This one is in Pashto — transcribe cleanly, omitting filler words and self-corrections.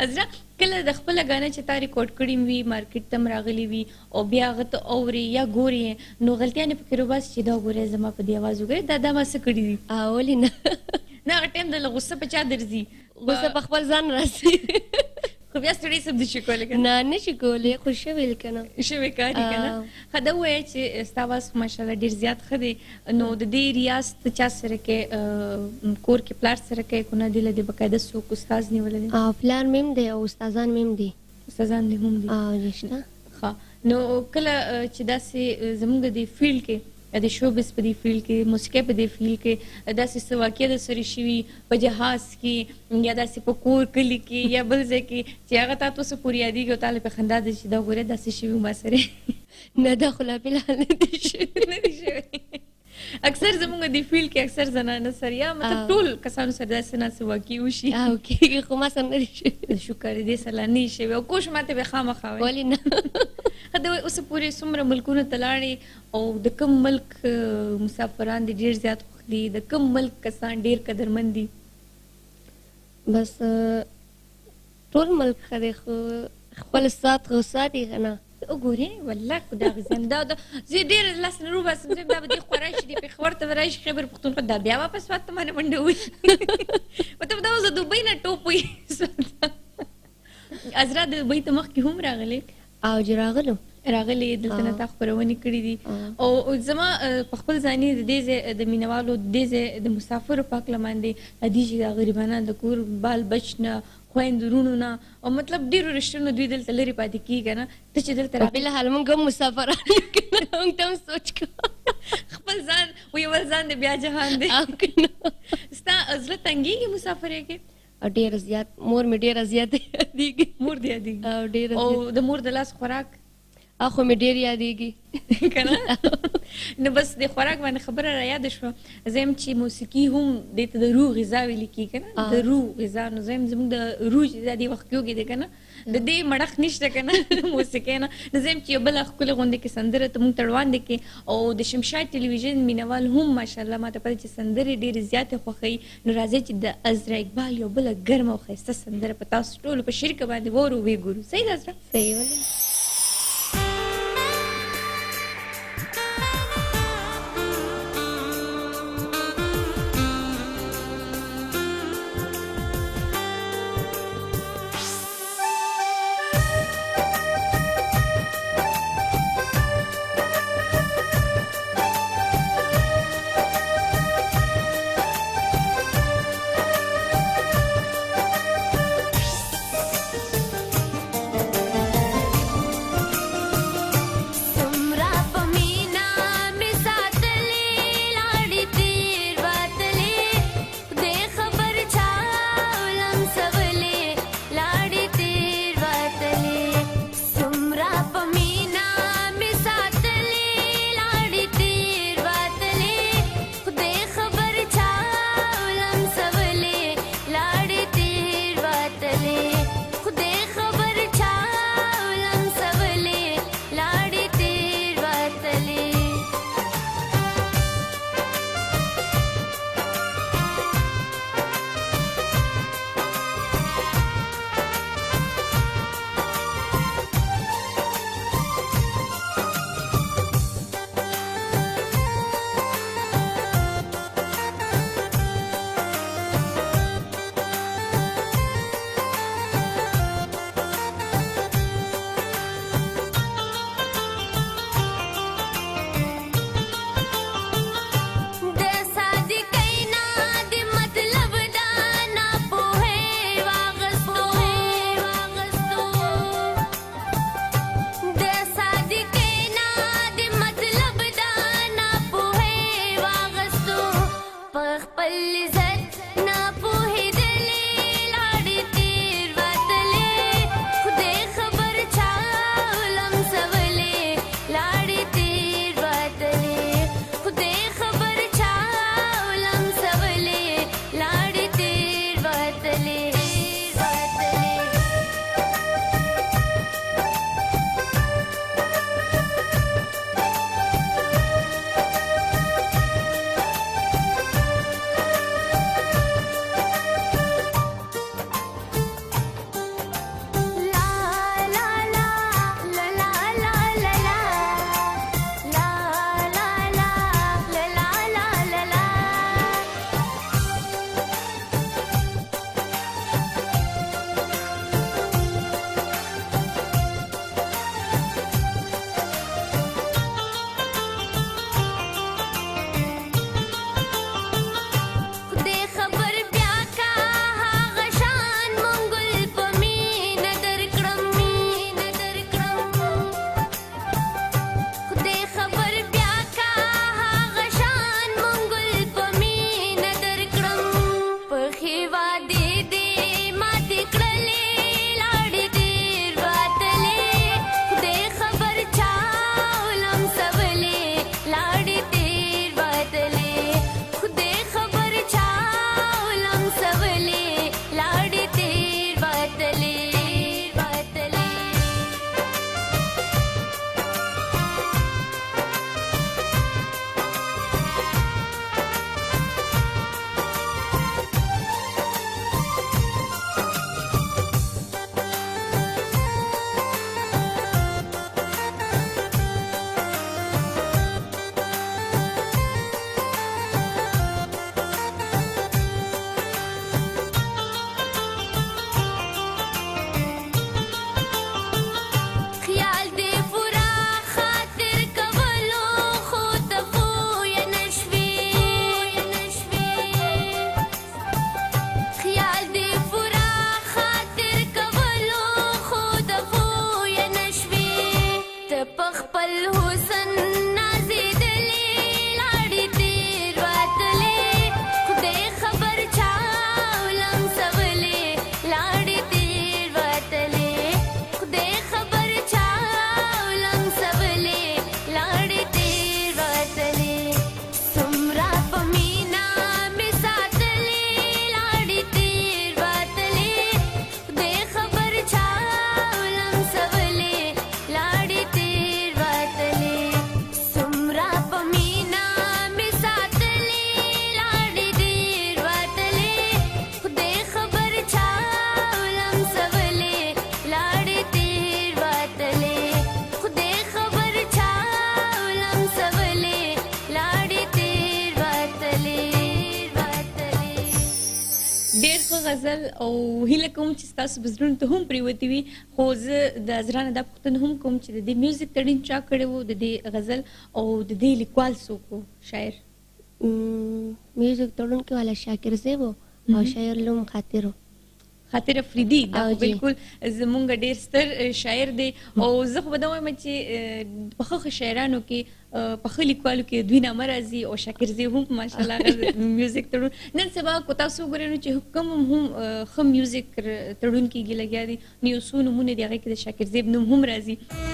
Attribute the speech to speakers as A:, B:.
A: ازرا کله د خپل غانه چې تا ریکارډ کړی وي مارکیټ تم راغلی وي او بیا هغه ته اوري یا ګوري نو غلطیانې پکې روباس چې دا ګوره زما په دې اواز وګورې دا ما څه کړي دي
B: ولې نه
A: هغه ټایم د غصه په چا درځي
B: غصه په خپل ځان راسي
A: خو بیا سړی سب دي شي کولی که
B: نه نشي کولی خو شوی که نه
A: شوی کاري که نه ښه دا ووایه چې ستا اواز ماشاءالله ډېر زیات ښه دی نو د دې ریاض ته چا سره کې کور کې پلار سره کوې که نه دې له دې باقاعده څوک استاز نیولی دی
B: پلار مې هم دی او استادان مې هم دي
A: استادان دې هم دي
B: شته
A: ښه نو کله چې داسې زموږ د دې فیلډ کې د شوبز په دې فیلډ کې موسیقۍ په دې فیلډ کې داسې څه واقعه در سره شوي په جهاز کې یا داسې په کور کلي کې یا بل ځای کې چې هغه تا ته اوسه پورې یادېږي او تا له پې خندا ده چې دا ګوره داسې شوي ما سره
B: نه دا خو لا فلحال نه دي شوي
A: نه دي شوي اکثر زموږ د فیلډ کې اکثر زنانه سره یا مطلب ټول کسانو سره داسې ناسې واقعي وشي
B: اوکې خو ما سره نه دي شوي
A: شکر دې سره لا نه شوي او کوش ماته به خامخا وایي
B: ولې نه
A: د اوس پورې څومره ملکونو ته لاړې او د کوم ملک مسافران دي ډېر زیات خوښ دي د کوم ملک کسان ډېر قدرمند دي
B: بس ټول ملک ښه دی خو خپل سات خو ساتي که نه
A: وګورې والله خدا غزم دا زه ډېر لاس نه روباسم زه دا به دې خوا راشي دې پېښور ته به راشي خیبر پښتونخوا دا بیا واپس واته باندې منډه وي مطلب دا اوس د دوبۍ نه ټوپ وي ازرا د دوبۍ ته مخکې هم راغلې
B: او چې
A: راغلي دلته نه تا خپرونې کړي دي او زما په خپل ځاني د دې ځای د مینوالو د دې ځای د مسافرو په هکله باندې دي چې دا غریبانان د کور بال بچ نه خویندو وروڼو نه او مطلب ډېرو رشتونو دوی دلته لرې پاتې کېږي که نه ته چې دلته
B: فلحال موږ هم مسافران یو که نه موږ ته هم سوچ کوو
A: خپل ځان ویول ځان د بیا جهان دی ستا زړه تنګېږي مسافرۍ کې
B: ډېر زیات مور مې ډېره زیاته یادېږي
A: مور دې یادېږي او د مور د لاس خوراک
B: خو مې ډېر یادېږي
A: که نه نو بس د خوراک باندې خبره را یاده شوه زه یم چې موسیقي هم دې ته د روح غذا ویلې کېږي که نه د روح غذا نو زه یم زموږ د روح چې دا دې وخت کې وږې دی که نه د دې مړښت نشته که نه موسیقۍ نه نو زه یم چې یو بله ښکلې غوندې کې سندره ته موږ ته وړاندې کړې او د شمشاد ټلویزیون مینوال هم ماشاءالله ما ته پته چې سندرې ډېرې زیاتې خوښوي نو راځئ چې د عزرا اقبال یو بله ګرمه او ښایسته سندره په تاسو ټولو په شریکه باندې وورو ویې ګورو صحیح ده عزرا
B: صحیح ولې
A: غزل او هیله کوم چې تاسو بزرګونو ته هم پریوتی وي خو زه د ازرانه دا پوښتنه هم کوم چې د دې میوزیک تړین چا کړی وو د دې غزل او د دې لیکوال څوک وو شاعر
B: میوزیک تړونکی والا شاکر صاحب او شاعر لوم خاطر
A: خاطر افریدي دا بالکل زمونږ ډیر ستر شاعر دی او زه خو به دا وایم چې په ښه شاعرانو کې په ښه لیکوالو کې دوی نامه راځي او شاکر صاحب هم ماشاءالله میوزیک تړون نن سبا کو تاسو وګورئ نو چې کوم هم ښه میوزیک تړونکي لګیا دي نو یو څو نومونه دي هغې کې د شاکر صاحب نوم هم راځي